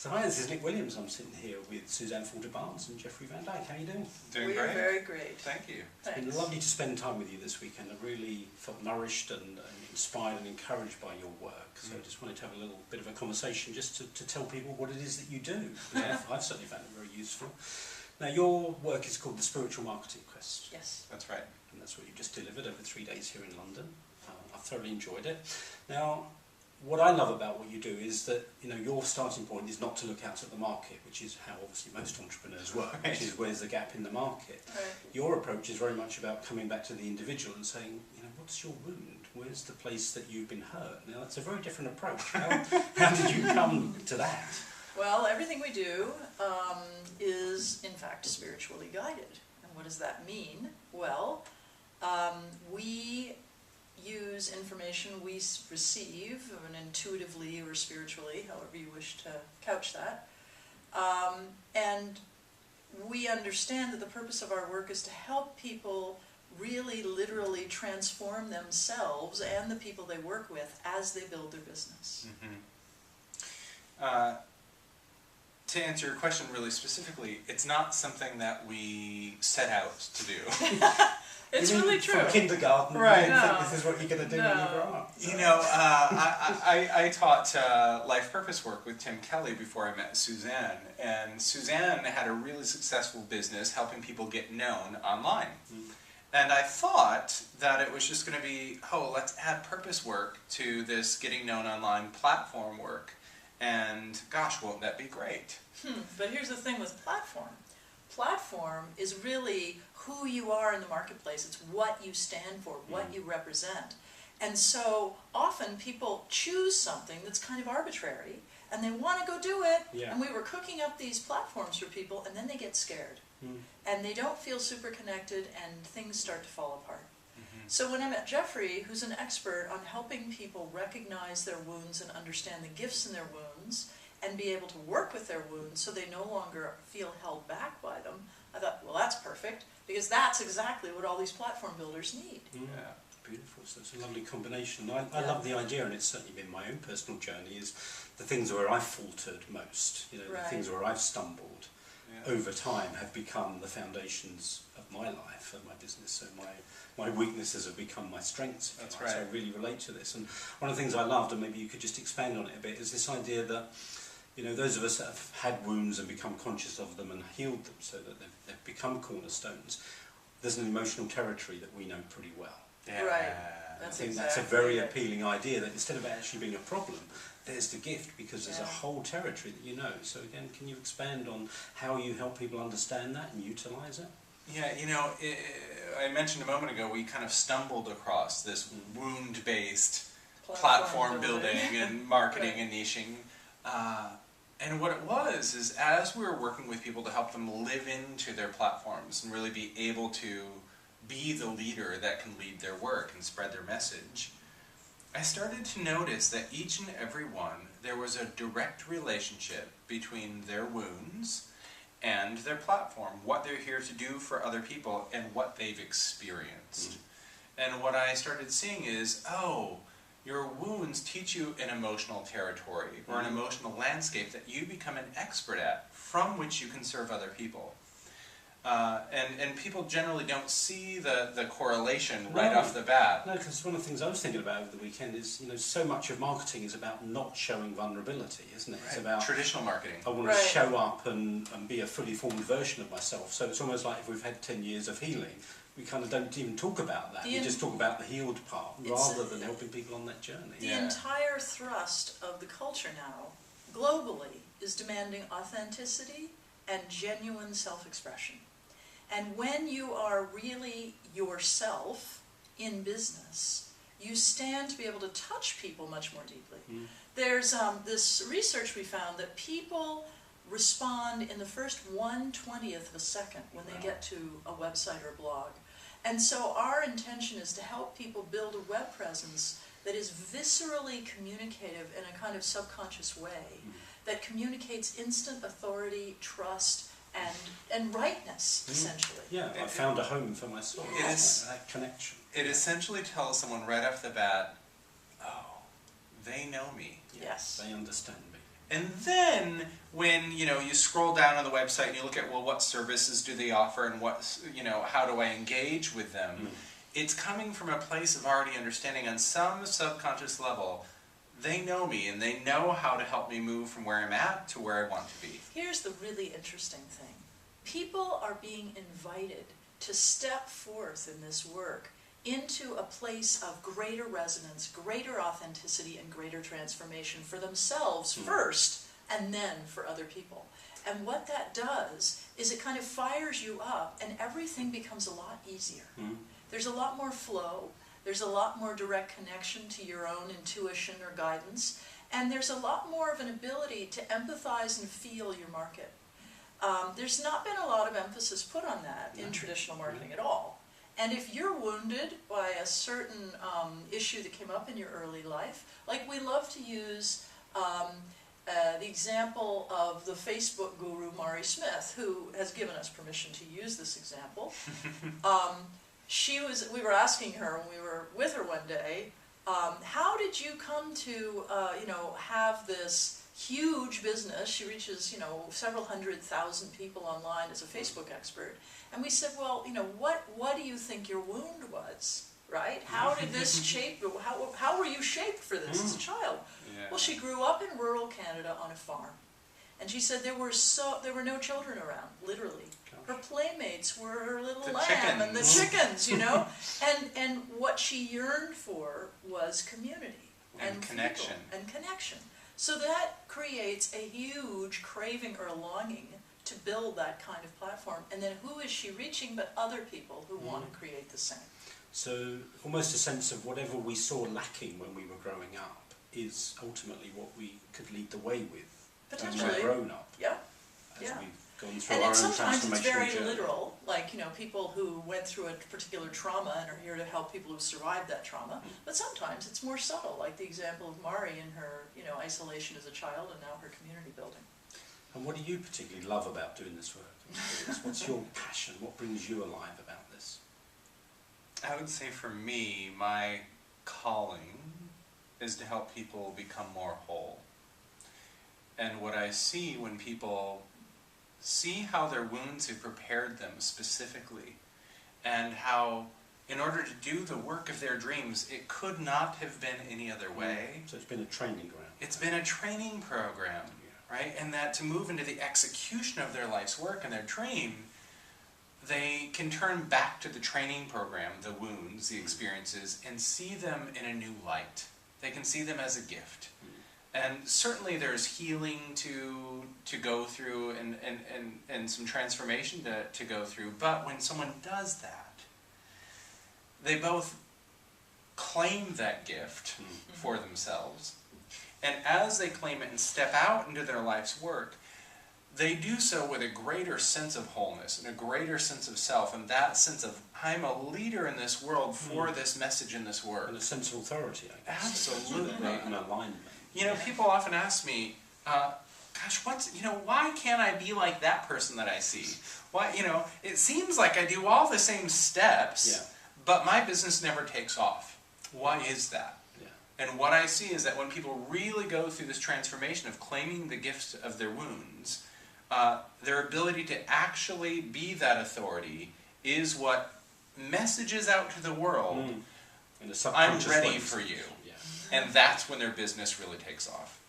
So hi, this is Nick Williams. I'm sitting here with Suzanne Barnes and Jeffrey Van Dyke. How are you doing? Doing We're great. very great. Thank you. It's been lovely to spend time with you this weekend. I really felt nourished and inspired and encouraged by your work. So I just wanted to have a little bit of a conversation just to tell people what it is that you do. Yeah, I've certainly found it very useful. Now, your work is called the Spiritual Marketing Quest. Yes. That's right. And that's what you just delivered over 3 days here in London. I've thoroughly enjoyed it. Now, what I love about what you do is that, you know, your starting point is not to look out at the market, which is how obviously most entrepreneurs work, which is where's the gap in the market. Right. Your approach is very much about coming back to the individual and saying, you know, what's your wound? Where's the place that you've been hurt? Now, that's a very different approach. How did you come to that? Well, everything we do is, in fact, spiritually guided. And what does that mean? Well, we use information we receive, intuitively or spiritually, however you wish to couch that. And we understand that the purpose of our work is to help people really literally transform themselves and the people they work with as they build their business. Mm-hmm. To answer your question really specifically, it's not something that we set out to do. It's really true. From kindergarten, right? You think this is what you're going to do when you grow up. You know, I taught life purpose work with Tim Kelly before I met Suzanne, and Suzanne had a really successful business helping people get known online. And I thought that it was just going to be, oh, let's add purpose work to this getting known online platform work. And gosh, won't that be great? But here's the thing with platform. Platform is really who you are in the marketplace. It's what you stand for, what you represent. And so often people choose something that's kind of arbitrary and they want to go do it. Yeah. And we were cooking up these platforms for people and then they get scared. And they don't feel super connected and things start to fall apart. So when I met Jeffrey, who's an expert on helping people recognize their wounds and understand the gifts in their wounds and be able to work with their wounds so they no longer feel held back by them, I thought, well, that's perfect, because that's exactly what all these platform builders need. Yeah, beautiful. So it's a lovely combination. I love the idea, and it's certainly been my own personal journey, is the things where I've faltered most, you know, the things where I've stumbled over time have become the foundations of my life and my business. So my weaknesses have become my strengths. That's right. So I really relate to this. And one of the things I loved, and maybe you could just expand on it a bit, is this idea that, you know, those of us that have had wounds and become conscious of them and healed them so that they've become cornerstones, there's an emotional territory that we know pretty well. Yeah. Right. I think that's a very appealing idea, that instead of it actually being a problem, there's the gift, because there's a whole territory that you know. So again, can you expand on how you help people understand that and utilize it? Yeah, you know, I mentioned a moment ago, we kind of stumbled across this wound-based platform building and marketing and niching. And what it was is, as we were working with people to help them live into their platforms and really be able to be the leader that can lead their work and spread their message, I started to notice that each and every one, there was a direct relationship between their wounds and their platform, what they're here to do for other people and what they've experienced. And what I started seeing is, oh, your wounds teach you an emotional territory or an emotional landscape that you become an expert at, from which you can serve other people. And people generally don't see the correlation right off the bat. No, because one of the things I was thinking about over the weekend is, you know, so much of marketing is about not showing vulnerability, isn't it? Right. It's about traditional marketing. I want to show up and be a fully formed version of myself. So it's almost like if we've had 10 years of healing, we kind of don't even talk about that. We just talk about the healed part rather than helping people on that journey. The entire thrust of the culture now, globally, is demanding authenticity and genuine self-expression. And when you are really yourself in business, you stand to be able to touch people much more deeply. There's this research we found that people respond in the first 1/20th of a second when they get to a website or a blog. And so our intention is to help people build a web presence that is viscerally communicative in a kind of subconscious way, that communicates instant authority, trust, and rightness, essentially. Yeah, I found a home for my soul. That connection. It essentially tells someone right off the bat, oh, they know me. Yes. They understand me. And then when, you know, you scroll down on the website and you look at, well, what services do they offer and what, you know, how do I engage with them? It's coming from a place of already understanding on some subconscious level. They know me and they know how to help me move from where I'm at to where I want to be. Here's the really interesting thing. People are being invited to step forth in this work into a place of greater resonance, greater authenticity, and greater transformation for themselves first, and then for other people. And what that does is it kind of fires you up, and everything becomes a lot easier. There's a lot more flow, there's a lot more direct connection to your own intuition or guidance, and there's a lot more of an ability to empathize and feel your market. There's not been a lot of emphasis put on that in traditional marketing at all. And if you're wounded by a certain issue that came up in your early life, like we love to use the example of the Facebook guru Mari Smith, who has given us permission to use this example. We were asking her when we were with her one day, how did you come to you know, have this huge business? She reaches, you know, several 100,000 people online as a Facebook expert. And we said, well, you know, what do you think your wound was, right? How did this shape you? How were you shaped for this as a child? Yeah. Well, she grew up in rural Canada on a farm. And she said there were no children around, literally. Her playmates were her little lamb and the chickens, you know? And what she yearned for was community. And connection. And connection. So that creates a huge craving or longing to build that kind of platform. And then who is she reaching but other people who want to create the same? So almost a sense of whatever we saw lacking when we were growing up is ultimately what we could lead the way with when we're grown up. Yeah. As Yeah. we've gone through And our own sometimes it's very transformational journey. literal, like, you know, people who went through a particular trauma and are here to help people who survived that trauma. But sometimes it's more subtle, like the example of Mari in her, you know, isolation as a child and now her community building. And what do you particularly love about doing this work? What's your passion? What brings you alive about this? I would say for me, my calling is to help people become more whole. And what I see when people see how their wounds have prepared them specifically, and how in order to do the work of their dreams, it could not have been any other way. So it's been a training ground. It's been a training program, right? And that to move into the execution of their life's work and their dream, they can turn back to the training program, the wounds, the experiences, and see them in a new light. They can see them as a gift. And certainly there's healing to go through and some transformation to go through. But when someone does that, they both claim that gift for themselves. And as they claim it and step out into their life's work, they do so with a greater sense of wholeness and a greater sense of self, and that sense of, I'm a leader in this world for this message in this work. And a sense of authority, I guess. Absolutely. An alignment. You know, people often ask me, gosh, why can't I be like that person that I see? Why, you know, it seems like I do all the same steps, but my business never takes off. Why is that? And what I see is that when people really go through this transformation of claiming the gifts of their wounds, their ability to actually be that authority is what messages out to the world, I'm ready for you. And that's when their business really takes off.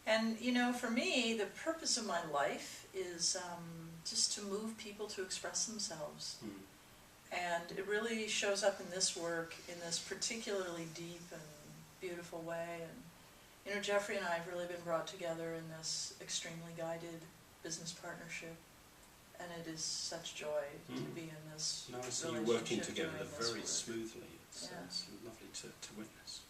And, you know, for me, the purpose of my life is just to move people to express themselves. And it really shows up in this work in this particularly deep and beautiful way. And, you know, Jeffrey and I have really been brought together in this extremely guided business partnership. And it is such joy to be in this No, I see relationship. you working together doing this very work. smoothly. It's lovely to witness.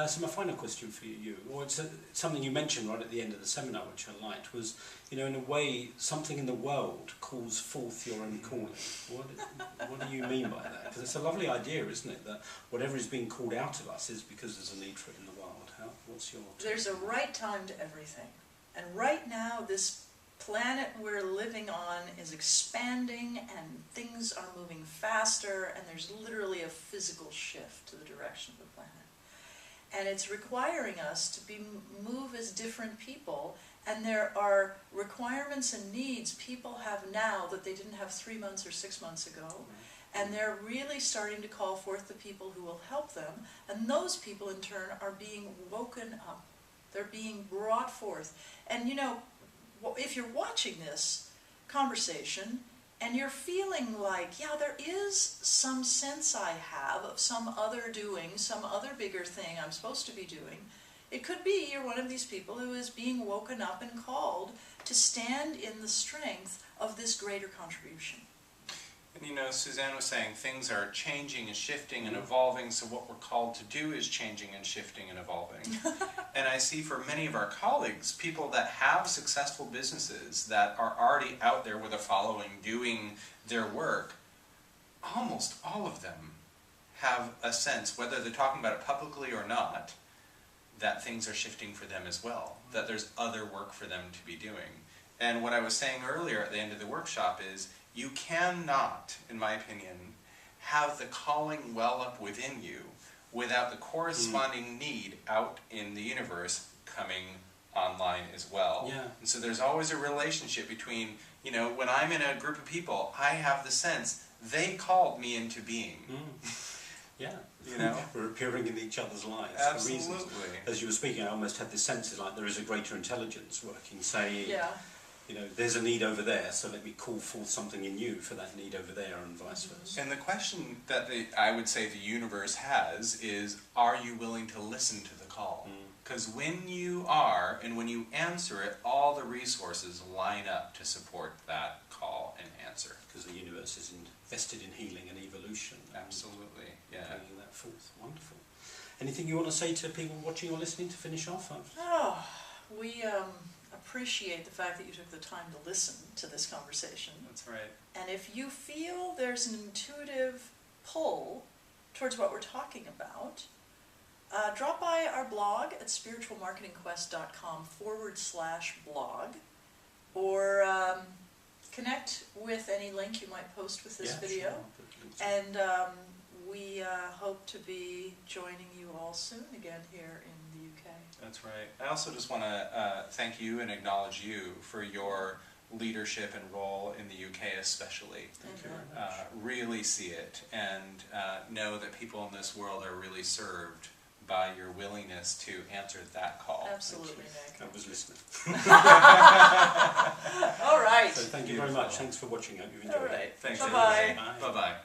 So my final question for you, or it's something you mentioned right at the end of the seminar, which I liked, was, you know, in a way, something in the world calls forth your own calling. What do you mean by that? Because it's a lovely idea, isn't it, that whatever is being called out of us is because there's a need for it in the world. What's your... There's a right time to everything. And right now, this planet we're living on is expanding and things are moving faster, and there's literally a physical shift to the direction of the planet. and it's requiring us to move as different people, and there are requirements and needs people have now that they didn't have 3 months or 6 months ago, and they're really starting to call forth the people who will help them, and those people in turn are being woken up. They're being brought forth. And you know, if you're watching this conversation and you're feeling like, yeah, there is some sense I have of some other doing, some other bigger thing I'm supposed to be doing, it could be you're one of these people who is being woken up and called to stand in the strength of this greater contribution. And you know, Suzanne was saying things are changing and shifting and evolving, so what we're called to do is changing and shifting and evolving. And I see for many of our colleagues, people that have successful businesses that are already out there with a following doing their work, almost all of them have a sense, whether they're talking about it publicly or not, that things are shifting for them as well, that there's other work for them to be doing. And what I was saying earlier at the end of the workshop is, you cannot, in my opinion, have the calling well up within you without the corresponding need out in the universe coming online as well. Yeah. And so there's always a relationship between, you know, when I'm in a group of people, I have the sense they called me into being. Yeah, you know, we're appearing in each other's lives absolutely. for reasons. As you were speaking, I almost had this sense like there is a greater intelligence working, saying, you know, there's a need over there, so let me call forth something in you for that need over there, and vice versa. And the question that I would say the universe has is, are you willing to listen to the call? Because when you are, and when you answer it, all the resources line up to support that call and answer. Because the universe is invested in healing and evolution. Absolutely, yeah. Bringing that forth. Wonderful. Anything you want to say to people watching or listening to finish off? Oh, we appreciate the fact that you took the time to listen to this conversation. That's right. And if you feel there's an intuitive pull towards what we're talking about, drop by our blog at spiritualmarketingquest.com/blog, or connect with any link you might post with this video. Sure. And we hope to be joining you all soon again here in the UK. That's right. I also just want to thank you and acknowledge you for your leadership and role in the UK especially. Thank you very much. Really see it, and know that people in this world are really served by your willingness to answer that call. Absolutely, Nick. I was listening. All right. So thank you very much. Thanks for watching. I hope you've enjoyed it. Thanks, Bye-bye. everybody. Bye-bye.